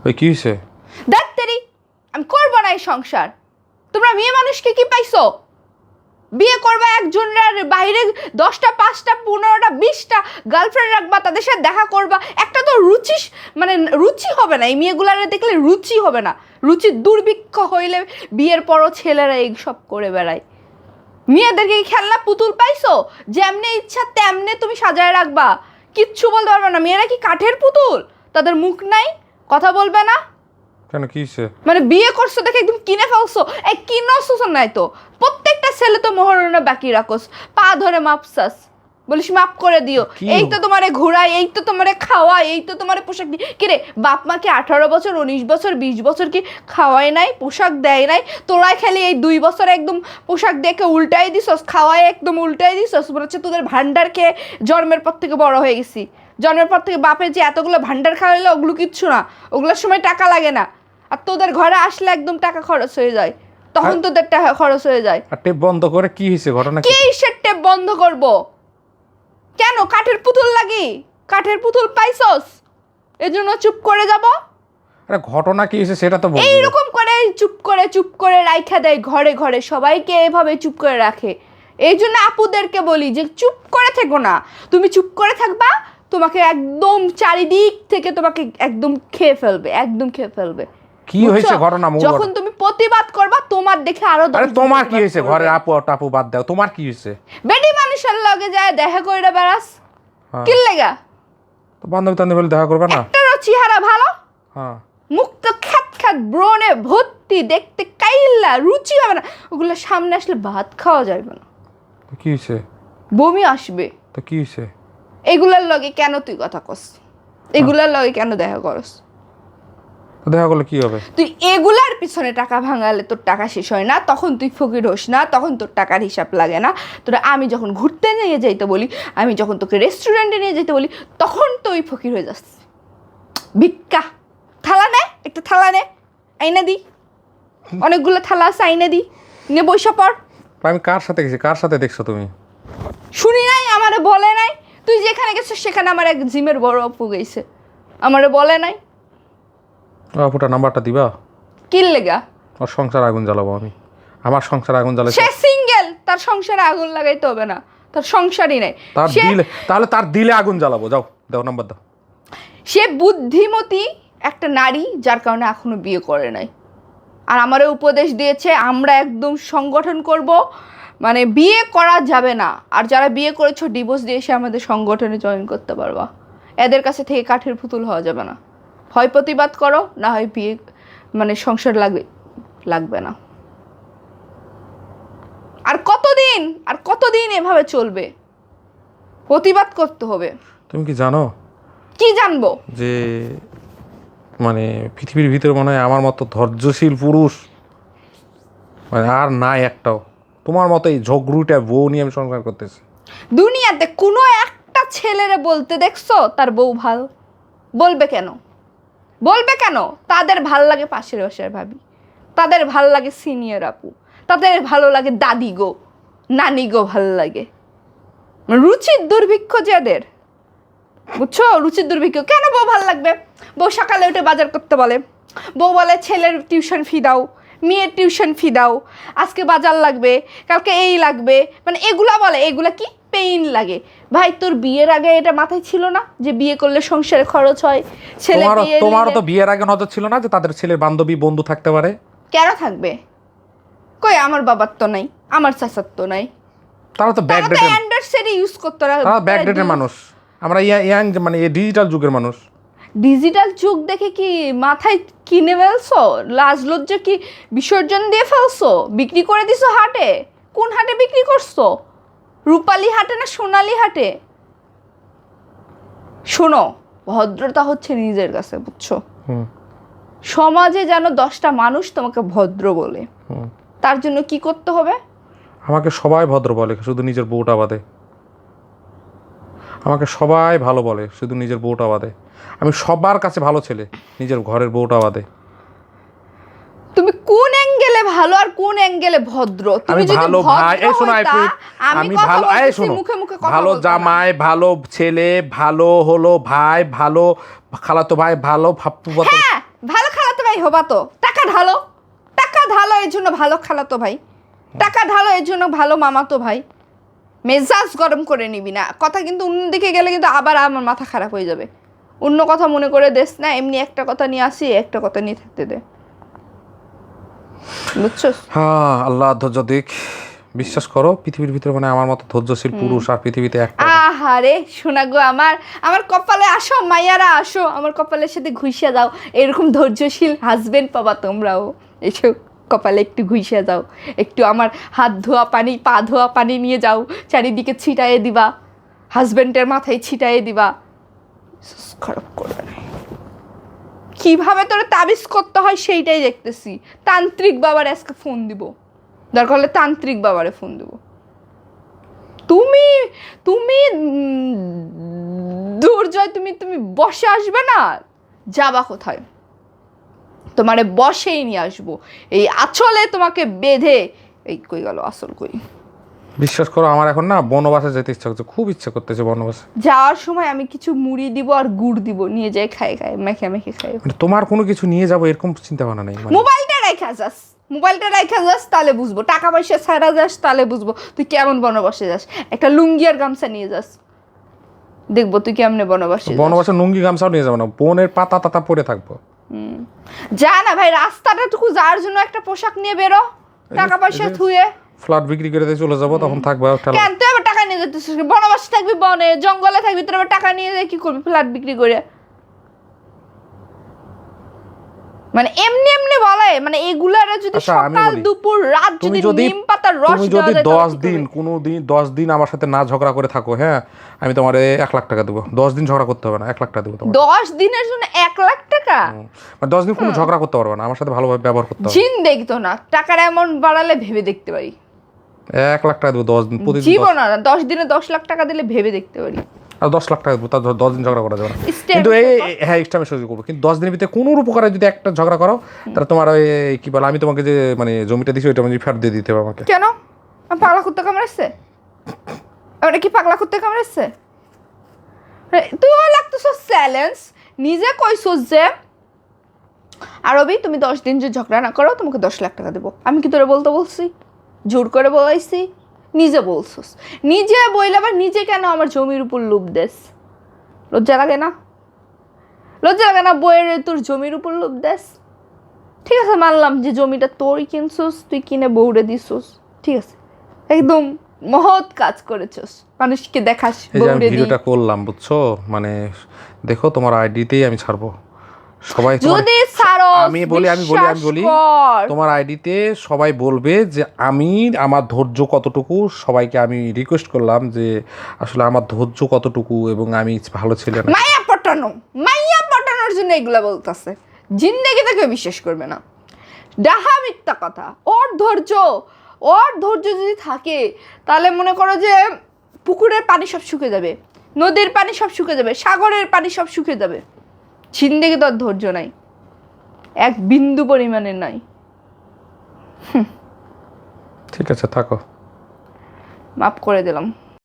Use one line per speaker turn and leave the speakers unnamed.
ওই কি হয়েছে?
ডাক্তারি আমি করবো না এই সংসার। তোমরা মেয়ে মানুষকে কি পাইছো? বিয়ে করবা একজনের বাইরে 10টা 5টা 15টা 20টা গার্লফ্রেন্ড রাখবা, তাদের সাথে দেখা করবা, একটা তো রুচি হবে না। এই মেয়েগুলারে দেখলে রুচি হবে না। রুচির দুর্ভিক্ষ হইলে বিয়ের পরও ছেলেরা এই সব করে বেড়ায়। মেয়েদেরকে কি খেলনা পুতুল পাইছো? যেমনি ইচ্ছা তেমনি তুমি সাজায় রাখবা, কিচ্ছু বলতে পারবে না। মেয়েরা কি কাঠের পুতুল? তাদের মুখ নাই, কথা বলবে না?
কেন, কি হয়েছে?
বিয়ে করছো দেখে একদম কিনে ফেলছো। এই কিনছো নাই তো প্রত্যেকটা ছেলে তো মোহরণা বাকি রাখোস, পা ধরে মাপসাস, বলিস মাপ করে দিও। এই তো তোমারে ঘোরাই, এই তো তোমারে খাওয়াই, এই তো তোমারে পোশাক দিই। কিরে বাপ মাকে 18 বছর 19 বছর 20 বছর কি খাওয়াই নাই, পোশাক দেয় নাই? তোরাই খালি এই 2 বছর একদম পোশাক দেখে উল্টাই দিছস, খাওয়াই একদম উল্টাই দিছস। মনে হচ্ছে তোদের ভান্ডার খেয়ে জন্মের পর থেকে বড় হয়ে গেছি। জন্মের পর থেকে বাপের যে এতগুলো ভান্ডার খাওয়াইলো ওগুলো কিচ্ছু না, ওগুলোর সময় টাকা লাগে না। আর তোদের ঘরে আসলে একদম টাকা খরচ হয়ে যায়, তখন তোদের টাকা খরচ হয়ে যায়।
আর টেপ বন্ধ করে কি হয়েছে ঘটনা?
কি কিসের টেপ বন্ধ করব? কেন কাঠের পুতুল লাগি? কাঠের পুতুল পাইছস এজন্য চুপ করে যাব?
আরে ঘটনা কি হয়েছে সেটা তো বল।
এইরকম করে চুপ করে রাইখা দেয় ঘরে ঘরে, সবাইকে এভাবে চুপ করে রাখে। এই জন্য আপুদেরকে বলি যে চুপ করে থেকো না। তুমি চুপ করে থাকবা, তোমাকে একদম চারিদিক থেকে তোমাকে একদম খেয়ে ফেলবে, একদম খেয়ে ফেলবে।
কি হয়েছে ঘটনা?
যখন তুমি প্রতিবাদ করবা তোমার দেখে আরো।
আরে তোমার কি হয়েছে? ঘরে আপু টাপু বাদ দাও, তোমার কি হয়েছে?
বেটি মানুষের লগে যায় দেখা কইরা বেড়াস, কি লাগা?
তো বান্ধবী টান্ধবী বলে দেখা করবে না?
একটারও চেহারা ভালো,
হ্যাঁ,
মুখ তো খ্যাত খ্যাত ব্রণে ভর্তি, দেখতে কাইল্লা, রুচি হবে না। ওগুলো সামনে আসলে ভাত খাওয়া যাবে না,
তো কি হয়েছে?
বমি আসবে।
তো কি হয়েছে?
এগুলার লগে কেন তুই কথা কস? এগুলার লগে কেন দেখা করস?
তো দেখা করলে কি হবে?
তুই এগুলার পিছনে টাকা ভাঙালে তোর টাকা শেষ হয় না, তখন তুই ফকির হোস না, তখন তোর টাকার হিসাব লাগে না। তোরা আমি যখন ঘুরতে নিয়ে যাইতে বলি, আমি যখন তোকে রেস্টুরেন্টে নিয়ে যেতে বলি, তখন তুই ফকির হয়ে যাস। ভিক্ষা থালা নে, একটা থালা নে, আইনা দি, অনেকগুলো থালা আছে, আইনা দি, নে বইসা পড়।
আমি কার সাথে গেছি? কার সাথে দেখছো তুমি?
শুনি নাই, আমারে বলে নাই। তুই যেখানে গেছিস সেখানে আমার এক জিমের বড় অপু গেছে, আমারে বলে নাই।
আপুটা নাম্বারটা দিবা?
কি লেগা?
ওর সংসার আগুন জ্বালাবো আমি। আমার সংসার আগুন জ্বালাবো।
সে সিঙ্গেল, তার সংসারে আগুন লাগাইতে হবে না, তার সংসারই নাই।
তার দিলে, তাহলে তার দিলে আগুন জ্বালাবো। যাও দাও নাম্বার দাও।
সে বুদ্ধিমতী একটা নারী, যার কারণে এখনো বিয়ে করে নাই। আর আমারও উপদেশ দিয়েছে আমরা একদম সংগঠন করব, বিয়ে করা যাবে না। আর যারা বিয়ে করেছো ডিভোর্স দিয়ে এসে আমাদের সংগঠনে জয়েন করতে পারবা। এদের কাছে থেকে কাঠের পুতুল হওয়া যাবে না। হয় প্রতিবাদ করো, না হয় বিয়ে সংসার লাগবে না। আর কতদিন এভাবে চলবে? প্রতিবাদ করতে হবে।
তুমি কি জানো?
কি জানবো?
যে পৃথিবীর ভিতরে মনে হয় আমার মতো ধৈর্যশীল পুরুষ আর নাই একটাও। তোমার মতো এই ঝগড়ুটা বউ নিয়ে আমি সংসার করতেছি।
দুনিয়াতে কোনো একটা ছেলেরে বলতে দেখছো তার বউ ভালো? বলবে কেন? বলবে কেন? তাদের ভাল লাগে পাশের বাসার ভাবি, তাদের ভাল লাগে সিনিয়র আপু, তাদের ভালো লাগে দাদি গো, নানি গো, ভাল লাগে। রুচির দুর্ভিক্ষ যাদের, বুঝছো? রুচির দুর্ভিক্ষ। কেন বউ ভাল লাগবে? বউ সকালে উঠে বাজার করতে বলে, বউ বলে ছেলের টিউশন ফি দাও, মেয়ের টিউশন ফি দাও, আজকে বাজার লাগবে, কালকে এই লাগবে, এগুলা বলে। এগুলা কি পেইন লাগে? ভাই তোর বিয়ের আগে এটা মাথায় ছিল না যে বিয়ে করলে সংসারে খরচ হয়? ছেলে
তোমারও তো বিয়ের আগে নজর ছিল না যে তাদের ছেলের বান্ধবী বন্ধু থাকতে পারে?
কেন থাকবে? কই আমার বাবার তো নাই, আমার চাচার তো নাই।
তারা তো ব্যাকডেটেড,
অ্যান্ড্রয়েড সেট ইউজ করতে না।
তারা ব্যাকডেটেড মানুষ। আমরা ইয়াং এই ডিজিটাল যুগের মানুষ।
ডিজিটাল যুগ দেখে কি মাথায় কিনে ফেলছো? লাজ লজ্জা কি বিসর্জন দিয়ে ফেলছো? বিক্রি করে দিছো হাটে? কোন হাটে বিক্রি করছো? রূপালী হাটে না সোনালী হাটে? শোনো, ভদ্রতা হচ্ছে নিজের কাছে, বুঝছো? সমাজে যেন 10টা মানুষ তোমাকে ভদ্র বলে, তার জন্য কি করতে হবে?
আমাকে সবাই ভদ্র বলে, শুধু নিজের বউটা বাদে। আমাকে সবাই ভালো বলে, শুধু নিজের বউটা বাদে। আমি সবার কাছে ভালো ছেলে, নিজের ঘরের বউটা বাদে।
তুমি কোন অ্যাঙ্গেলে ভালো আর কোন অ্যাঙ্গেলে ভদ্র?
আমি ভালো ভাই, এই শোনো, আমি ভালো, এই শোনো, ভালো জামাই, ভালো ছেলে, ভালো হলো ভাই, ভালো খালাতো ভাই, ভালো ফুফাতো।
ভালো খালাতো ভাই হবা তো, টাকা ঢালো, টাকা ঢালো, এর জন্য ভালো খালাতো ভাই, টাকা ঢালো, এর জন্য ভালো মামাতো ভাই। মেজাজ গরম করে নিবি না, কথা কিন্তু অন্যদিকে গেলে কিন্তু আবার আমার মাথা খারাপ হয়ে যাবে। অন্য কথা মনে করে দেস না, এমনি একটা কথা নিয়ে আসি, একটা কথা নিয়ে থাকতে দে, বুঝছো?
হ্যাঁ, আল্লাহ ধৈর্য দিক। বিশ্বাস করো, পৃথিবীর ভিতরে মানে আমার মতো ধৈর্যশীল পুরুষ আর পৃথিবীতে একটা না।
আহারে শোনা গো, আমার আমার কপালে আসো, মাইয়ারা আসো, আমার কপালের সাথে ঘুষিয়া যাও, এরকম ধৈর্যশীল হাজবেন্ড পাবা তোমরাও। এসো কপালে একটু ঘুষিয়া যাও, একটু আমার হাত ধোয়া পানি, পা ধোয়া পানি নিয়ে যাও, চারিদিকে ছিটাইয়ে দিবা, হাজবেন্ডের মাথায় ছিটাইয়ে দিবা। খারাপ করে কিভাবে তোরে তাবিজ করতে হয় সেইটাই দেখতেছি। তান্ত্রিক বাবার আজকে ফোন দিব, দরকার হলে তান্ত্রিক বাবারে ফোন দিব। তুমি তুমি দুর্জয়, তুমি তুমি বসে আসবে না, যাবা কোথায়? তোমারে বসেই নিয়ে আসবো, এই আঁচলে তোমাকে বেঁধে। এই কই গেল আসল, কই?
বিশ্বাস করো, আমার এখন না বনবাসে যেতে ইচ্ছা করছে, খুব ইচ্ছা করতেছে বনবাসে।
যাওয়ার সময় আমি কিছু মুড়ি দিব আর গুড় দিব, নিয়ে যাই খাই খাই মেখে মেখে খাই।
মানে তোমার কোনো কিছু নিয়ে যাবো এরকম চিন্তা ভাবনা নেই মানে।
মোবাইলটা রেখা যাস, মোবাইলটা রেখা যাস, তাহলে বুঝবো। টাকা পয়সা ছাড়া যাস, তাহলে বুঝবো তুই কেমন বনবাসে যাস। একটা লুঙ্গি আর গামছা নিয়ে যাস, দেখবো তুই কেমনে বনবাসে যাস।
বনবাসে লুঙ্গি গামছাও নিয়ে যাবো না, বনের পাতা টাতা পরে থাকবো।
যা না ভাই, রাস্তাটাটুকু যাওয়ার জন্য একটা পোশাক নিয়ে বেরো, টাকা পয়সা থুয়ে।
ফ্ল্যাট বিক্রি করে দিয়ে চলে যাবো, তখন থাকবে ঠেলা।
কেন তুই আবার টাকা নিয়ে যেতেছিস? বনবাসে থাকবি, বনে জঙ্গলে থাকবি, তোর আবার টাকা নিয়ে যায় কি করবি ফ্ল্যাট বিক্রি করে? মানে এমনি এমনি বলে, মানে এগুলারে যদি
আচ্ছা, আমি
সকাল
বলি,
দুপুর রাত
তুমি
যদি
যদি
নিম পাতার রস
তুমি
দেওয়া
যদি
যায়,
10 দিন কোনো দিন 10 দিন আমার সাথে না ঝগড়া করে থাকো, হ্যাঁ, আমি তোমার 1 লাখ টাকা দেবো। 10 দিন ঝগড়া করতে হবে না, 1 লাখ টাকা দেবো তোমার।
10 দিনের জন্য 1 লাখ টাকা?
মানে 10 দিন কোনো ঝগড়া করতে পারবে না, আমার সাথে ভালোভাবে ব্যবহার করতে হবে।
জিন দেখতো না, টাকার অ্যামাউন্ট বাড়ালে ভেবে দেখতে পারি।
1 লাখ টাকা দেবো 10 দিন, প্রতিদিন
জীবন না, 10 দিনে 10 লাখ টাকা দিলে ভেবে দেখতে পারি।
আর 10 লাখ টাকা দেবো, তার 10 দিন ঝগড়া করা যাবে না।
Step
কিন্তু হ্যাঁ, এক্সট্রা আমি সহ্য করবো, কিন্তু 10 দিনের ভিতরে কোনো উপকারে যদি একটা ঝগড়া করো, তাহলে তোমার ওই কি বলে, আমি তোমাকে যে মানে জমিটা দিচ্ছি ওইটা মানে ফেরত দিয়ে দিতে হবে আমাকে।
কেন? আমি পাগলা কুত্তা কামড়াচ্ছে? ওটা কি পাগলা কুত্তা কামড়াচ্ছে? তুইও লাগতেছ চ্যালেঞ্জ, নিজে কইছস যে আরবি তুমি 10 দিন যে ঝগড়া না করো তোমাকে 10 লাখ টাকা দেবো। আমি কি তোরে বলতে বলছি? জোর করে বলাইছি? নিজে বলছস, নিজে বইলে আবার নিজে কেন আমার জমির উপর লোভ দেস? লজ্জা লাগে না? লজ্জা লাগে না বইয়ের তোর জমির উপর লোভ দেস? ঠিক আছে, মানলাম যে জমিটা তোরই কিনছস, তুই কিনে বউরে দিছস, ঠিক আছে, একদম মহৎ কাজ করেছস, মানুষকে দেখাস
এই যে আমি
বউরে দি।
ভিডিওটা করলাম, বুঝছো, মানে দেখো তোমার আইডিতেই আমি ছাড়বো সবাই।
যদি ছাড়ো,
আমি বলি তোমার আইডিতে সবাই বলবে যে আমি আমার ধৈর্য কতটুকু। সবাইকে আমি রিকোয়েস্ট করলাম যে আসলে আমার ধৈর্য কতটুকু এবং আমি ভালো ছেলে না।
মাইয়া পটানোর জন্য এগুলা বলতেছে, জিন্দেগিতে কেউ বিশ্বাস করবে না, ডাহা মিথ্যা কথা। ওর ধৈর্য যদি থাকে তাহলে মনে করো যে পুকুরের পানি সব শুকে যাবে, নদীর পানি সব শুকে যাবে, সাগরের পানি সব শুকে যাবে। জিন্দেগি তো আর ধৈর্য নাই, এক বিন্দু পরিমাণের নাই।
ঠিক আছে, থাকো,
মাফ করে দিলাম।